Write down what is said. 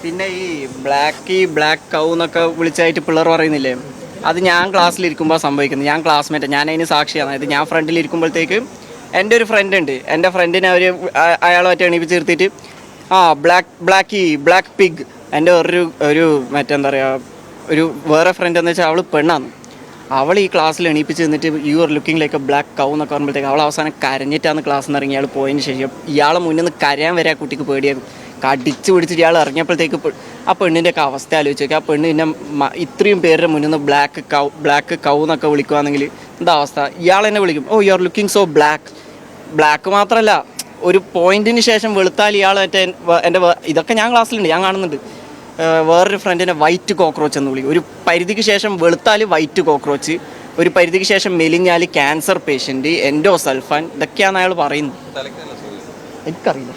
പിന്നെ ഈ black cow എന്നൊക്കെ വിളിച്ചായിട്ട് പിള്ളേർ പറയുന്നില്ലേ, അത് ഞാൻ ക്ലാസ്സിലിരിക്കുമ്പോൾ സംഭവിക്കുന്നത്. ഞാൻ ക്ലാസ്മേറ്റ്, ഞാൻ അതിന് സാക്ഷിയാണ്. അതായത് ഞാൻ ഫ്രണ്ടിലിരിക്കുമ്പോഴത്തേക്ക് എൻ്റെ ഒരു ഫ്രണ്ട് ഉണ്ട്, എൻ്റെ ഫ്രണ്ടിനെ അയാളുമായിട്ട് എണീപ്പിച്ച് നിർത്തിയിട്ട് ബ്ലാക്ക് പിഗ്. എൻ്റെ ഒരു മറ്റെന്താ പറയുക, വേറെ ഫ്രണ്ട് എന്ന് വെച്ചാൽ അവൾ പെണ്ണാണ്. അവൾ ഈ ക്ലാസ്സിൽ എണീപ്പിച്ച് നിന്നിട്ട് you are looking like a black cow എന്നൊക്കെ പറയുമ്പോഴത്തേക്ക് അവൾ അവസാനം കരഞ്ഞിട്ടാണ് ക്ലാസ്സിൽ നിന്ന് ഇറങ്ങി. ഇയാൾ പോയതിന് ശേഷം ഇയാളെ മുന്നിൽ നിന്ന് കരയാൻ വരെ ആ കുട്ടിക്ക് പേടിയായിരുന്നു. കടിച്ച് പിടിച്ചിട്ട് ഇയാൾ ഇറങ്ങിയപ്പോഴത്തേക്ക് ആ പെണ്ണിൻ്റെയൊക്കെ അവസ്ഥ ആലോചിച്ച് നോക്കി. ആ പെണ്ണ് പിന്നെ ഇത്രയും പേരുടെ മുന്നിൽ നിന്ന് ബ്ലാക്ക് കൗ എന്നൊക്കെ വിളിക്കുകയാണെങ്കിൽ എന്താ അവസ്ഥ? ഇയാൾ എന്നെ വിളിക്കും, oh you are looking so black മാത്രമല്ല, ഒരു പോയിന്റിന് ശേഷം വെളുത്താൽ ഇയാൾ എൻ്റെ ഇതൊക്കെ ഞാൻ ക്ലാസ്സിലുണ്ട്, ഞാൻ കാണുന്നുണ്ട്. വേറൊരു ഫ്രണ്ടിനെ വൈറ്റ് കോക്രോച്ച് എന്ന് വിളിക്കും. ഒരു പരിധിക്ക് ശേഷം വെളുത്താൽ വൈറ്റ് കോക്രോച്ച്, ഒരു പരിധിക്ക് ശേഷം മെലിഞ്ഞാൽ ക്യാൻസർ പേഷ്യൻറ്റ്, എൻഡോസൾഫാൻ, ഇതൊക്കെയാണ് അയാൾ പറയുന്നത്. എനിക്കറിയില്ല.